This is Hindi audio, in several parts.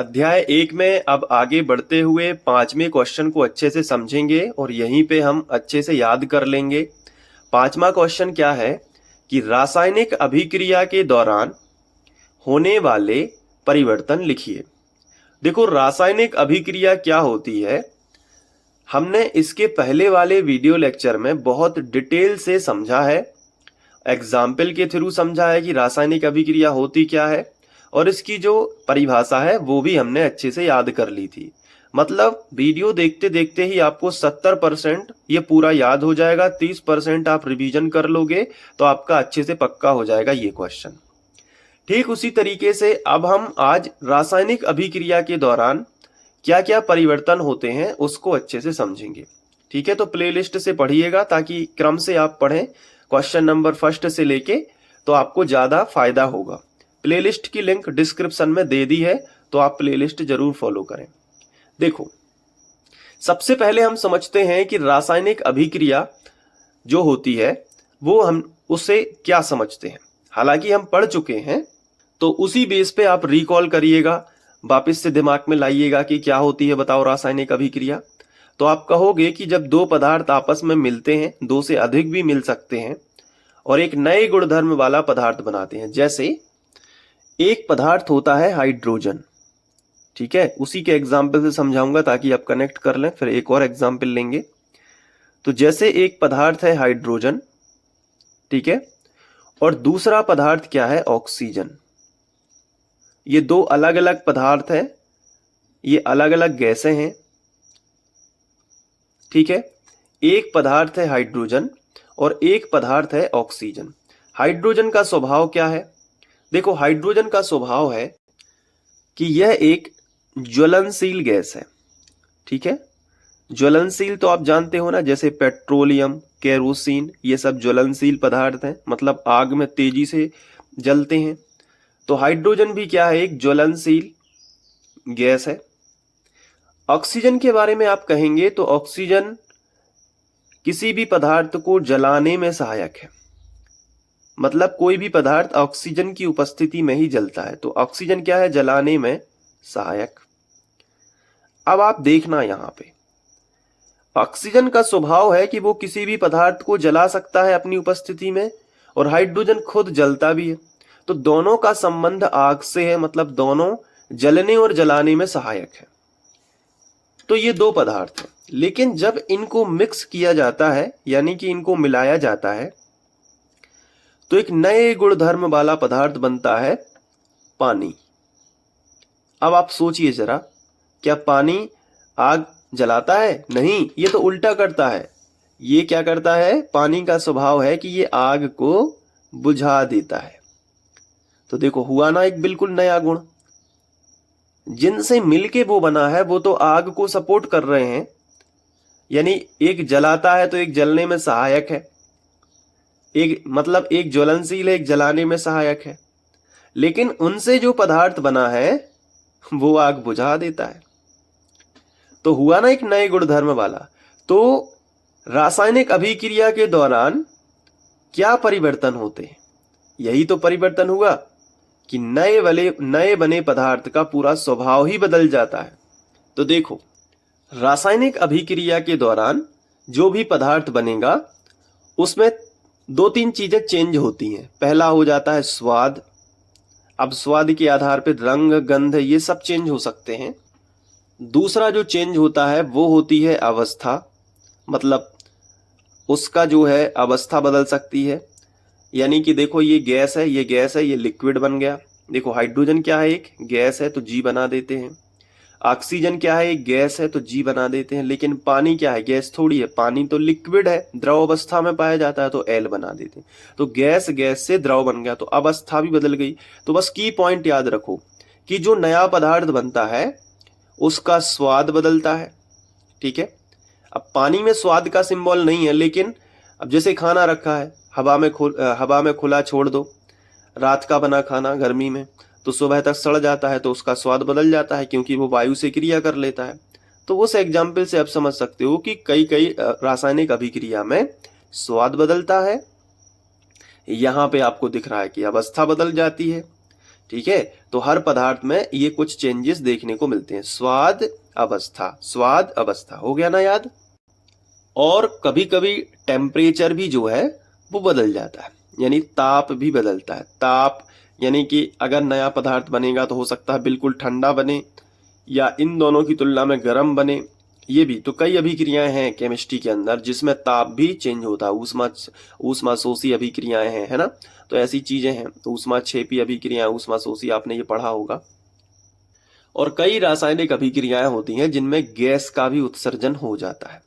अध्याय 1 में अब आगे बढ़ते हुए 5वें क्वेश्चन को अच्छे से समझेंगे और यहीं पे हम अच्छे से याद कर लेंगे। 5वां क्वेश्चन क्या है कि रासायनिक अभिक्रिया के दौरान होने वाले परिवर्तन लिखिए। देखो, रासायनिक अभिक्रिया क्या होती है, हमने इसके पहले वाले वीडियो लेक्चर में बहुत डिटेल से समझा है, एग्जाम्पल के थ्रू समझा है कि रासायनिक अभिक्रिया होती क्या है, और इसकी जो परिभाषा है वो भी हमने अच्छे से याद कर ली थी। मतलब वीडियो देखते देखते ही आपको 70% ये पूरा याद हो जाएगा, 30% आप रिवीजन कर लोगे तो आपका अच्छे से पक्का हो जाएगा ये क्वेश्चन। ठीक उसी तरीके से अब हम आज रासायनिक अभिक्रिया के दौरान क्या क्या परिवर्तन होते हैं उसको अच्छे से समझेंगे। ठीक है, तो प्लेलिस्ट से पढ़िएगा ताकि क्रम से आप पढ़ें, क्वेश्चन नंबर फर्स्ट से लेके, तो आपको ज्यादा फायदा होगा। प्लेलिस्ट की लिंक डिस्क्रिप्शन में दे दी है, तो आप प्लेलिस्ट जरूर फॉलो करें। देखो, सबसे पहले हम समझते हैं कि रासायनिक अभिक्रिया जो होती है वो हम उसे क्या समझते हैं। हालांकि हम पढ़ चुके हैं, तो उसी बेस पे आप रिकॉल करिएगा, वापस से दिमाग में लाइएगा कि क्या होती है बताओ रासायनिक अभिक्रिया। तो आप कहोगे कि जब दो पदार्थ आपस में मिलते हैं, दो से अधिक भी मिल सकते हैं, और एक नए गुणधर्म वाला पदार्थ बनाते हैं। जैसे एक पदार्थ होता है हाइड्रोजन, ठीक है, उसी के एग्जाम्पल से समझाऊंगा ताकि आप कनेक्ट कर लें, फिर एक और एग्जाम्पल लेंगे। तो जैसे एक पदार्थ है हाइड्रोजन, ठीक है, और दूसरा पदार्थ क्या है, ऑक्सीजन। ये दो अलग अलग पदार्थ हैं, ये अलग अलग गैसें हैं, ठीक है। एक पदार्थ है हाइड्रोजन और एक पदार्थ है ऑक्सीजन। हाइड्रोजन का स्वभाव क्या है? देखो, हाइड्रोजन का स्वभाव है कि यह एक ज्वलनशील गैस है, ठीक है। ज्वलनशील तो आप जानते हो ना, जैसे पेट्रोलियम, केरोसिन, ये सब ज्वलनशील पदार्थ हैं, मतलब आग में तेजी से जलते हैं। तो हाइड्रोजन भी क्या है, एक ज्वलनशील गैस है। ऑक्सीजन के बारे में आप कहेंगे तो ऑक्सीजन किसी भी पदार्थ को जलाने में सहायक है, मतलब कोई भी पदार्थ ऑक्सीजन की उपस्थिति में ही जलता है, तो ऑक्सीजन क्या है, जलाने में सहायक। अब आप देखना, यहां पे ऑक्सीजन का स्वभाव है कि वो किसी भी पदार्थ को जला सकता है अपनी उपस्थिति में, और हाइड्रोजन खुद जलता भी है। तो दोनों का संबंध आग से है, मतलब दोनों जलने और जलाने में सहायक है। तो ये दो पदार्थ हैं, लेकिन जब इनको मिक्स किया जाता है, यानी कि इनको मिलाया जाता है, तो एक नए गुणधर्म वाला पदार्थ बनता है, पानी। अब आप सोचिए जरा, क्या पानी आग जलाता है? नहीं, ये तो उल्टा करता है। ये क्या करता है, पानी का स्वभाव है कि ये आग को बुझा देता है। तो देखो, हुआ ना एक बिल्कुल नया गुण। जिनसे मिलके वो बना है वो तो आग को सपोर्ट कर रहे हैं, यानी एक जलाता है तो एक जलने में सहायक है, एक मतलब एक ज्वलनशील है, एक जलाने में सहायक है। लेकिन उनसे जो पदार्थ बना है वो आग बुझा देता है। तो हुआ ना एक नए गुणधर्म वाला। तो रासायनिक अभिक्रिया के दौरान क्या परिवर्तन होते हैं? यही तो परिवर्तन हुआ कि नए बने पदार्थ का पूरा स्वभाव ही बदल जाता है। तो देखो, रासायनिक अभिक्रिया के दौरान जो भी पदार्थ बनेगा उसमें दो तीन चीजें चेंज होती हैं। पहला हो जाता है स्वाद। अब स्वाद के आधार पर रंग, गंध, ये सब चेंज हो सकते हैं। दूसरा जो चेंज होता है वो होती है अवस्था, मतलब उसका जो है अवस्था बदल सकती है। यानी कि देखो, ये गैस है, ये गैस है, ये लिक्विड बन गया। देखो, हाइड्रोजन क्या है, एक गैस है तो जी बना देते हैं। ऑक्सीजन क्या है, एक गैस है तो जी बना देते हैं। लेकिन पानी क्या है, गैस थोड़ी है, पानी तो लिक्विड है, द्रव अवस्था में पाया जाता है, तो एल बना देते हैं। तो गैस गैस से द्रव बन गया, तो अवस्था भी बदल गई। तो बस की पॉइंट याद रखो कि जो नया पदार्थ बनता है उसका स्वाद बदलता है, ठीक है। अब पानी में स्वाद का सिंबल नहीं है, लेकिन अब जैसे खाना रखा है, हवा में खुला छोड़ दो, रात का बना खाना गर्मी में, तो सुबह तक सड़ जाता है, तो उसका स्वाद बदल जाता है, क्योंकि वो वायु से क्रिया कर लेता है। तो उस एग्जाम्पल से आप समझ सकते हो कि कई रासायनिक अभिक्रिया में स्वाद बदलता है। यहाँ पे आपको दिख रहा है कि अवस्था बदल जाती है, ठीक है। तो हर पदार्थ में ये कुछ चेंजेस देखने को मिलते हैं। स्वाद अवस्था हो गया ना याद। और कभी कभी टेम्परेचर भी जो है वो बदल जाता है, यानी ताप भी बदलता है। ताप यानी कि अगर नया पदार्थ बनेगा तो हो सकता है बिल्कुल ठंडा बने या इन दोनों की तुलना में गर्म बने। ये भी तो कई अभिक्रियाएं हैं केमिस्ट्री के अंदर जिसमें ताप भी चेंज होता है। ऊष्माशोषी अभिक्रियाएं हैं, है ना। तो ऐसी चीजें हैं। तो ऊष्माक्षेपी अभिक्रियाएं, ऊष्माशोषी आपने ये पढ़ा होगा। और कई रासायनिक अभिक्रियाएं होती हैं जिनमें गैस का भी उत्सर्जन हो जाता है,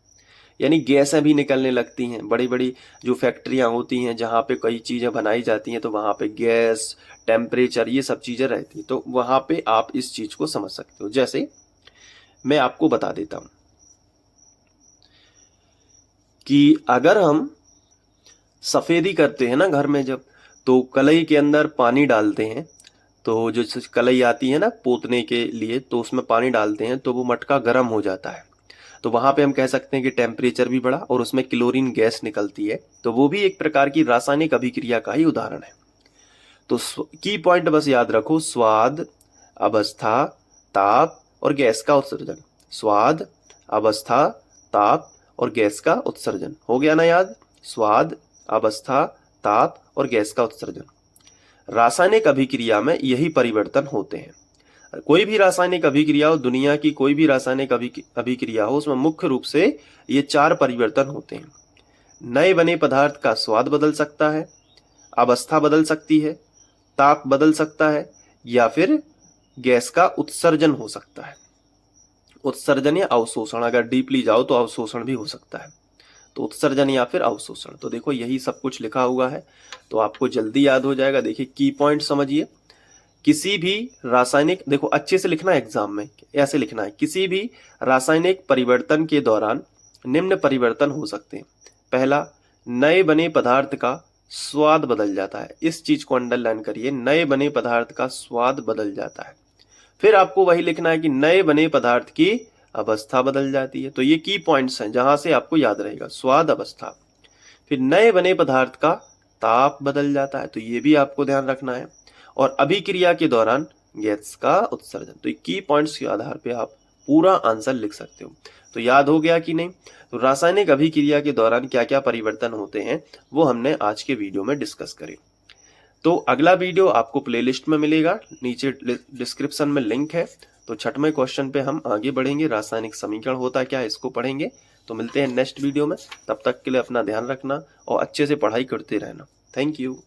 यानी गैसें भी निकलने लगती हैं। बड़ी बड़ी जो फैक्ट्रियां होती हैं जहाँ पे कई चीज़ें बनाई जाती हैं तो वहाँ पे गैस, टेम्परेचर, ये सब चीज़ें रहती हैं। तो वहाँ पे आप इस चीज़ को समझ सकते हो। जैसे मैं आपको बता देता हूँ कि अगर हम सफ़ेदी करते हैं ना घर में जब, तो कलई के अंदर पानी डालते हैं, तो जो कलई आती है ना पोतने के लिए, तो उसमें पानी डालते हैं तो वो मटका गर्म हो जाता है। तो वहां पे हम कह सकते हैं कि टेम्परेचर भी बढ़ा और उसमें क्लोरीन गैस निकलती है। तो वो भी एक प्रकार की रासायनिक अभिक्रिया का ही उदाहरण है। तो की पॉइंट बस याद रखो, स्वाद, अवस्था, ताप और गैस का उत्सर्जन। स्वाद, अवस्था, ताप और गैस का उत्सर्जन हो गया ना याद। स्वाद, अवस्था, ताप और गैस का उत्सर्जन। रासायनिक अभिक्रिया में यही परिवर्तन होते हैं। कोई भी रासायनिक अभिक्रिया हो, दुनिया की कोई भी रासायनिक अभिक्रिया हो, उसमें मुख्य रूप से ये 4 परिवर्तन होते हैं। नए बने पदार्थ का स्वाद बदल सकता है, अवस्था बदल सकती है, ताप बदल सकता है या फिर गैस का उत्सर्जन हो सकता है। उत्सर्जन या अवशोषण, अगर डीपली जाओ तो अवशोषण भी हो सकता है। तो उत्सर्जन या फिर अवशोषण। तो देखो यही सब कुछ लिखा हुआ है, तो आपको जल्दी याद हो जाएगा। देखिए की पॉइंट समझिए। किसी भी रासायनिक, देखो अच्छे से लिखना है एग्जाम में, ऐसे लिखना है, किसी भी रासायनिक परिवर्तन के दौरान निम्न परिवर्तन हो सकते हैं। पहला, नए बने पदार्थ का स्वाद बदल जाता है। इस चीज को अंडरलाइन करिए, नए बने पदार्थ का स्वाद बदल जाता है। फिर आपको वही लिखना है कि नए बने पदार्थ की अवस्था बदल जाती है। तो ये की पॉइंट्स हैं जहां से आपको याद रहेगा, स्वाद, अवस्था। फिर नए बने पदार्थ का ताप बदल जाता है, तो ये भी आपको ध्यान रखना है। और अभिक्रिया के दौरान गैस का उत्सर्जन। तो की पॉइंट्स के आधार पे आप पूरा आंसर लिख सकते हो। तो याद हो गया कि नहीं। तो रासायनिक अभिक्रिया के दौरान क्या क्या परिवर्तन होते हैं वो हमने आज के वीडियो में डिस्कस करे। तो अगला वीडियो आपको प्लेलिस्ट में मिलेगा, नीचे डिस्क्रिप्शन में लिंक है। तो 6वें क्वेश्चन पे हम आगे बढ़ेंगे, रासायनिक समीकरण होता क्या है इसको पढ़ेंगे। तो मिलते हैं नेक्स्ट वीडियो में, तब तक के लिए अपना ध्यान रखना और अच्छे से पढ़ाई करते रहना। Thank you.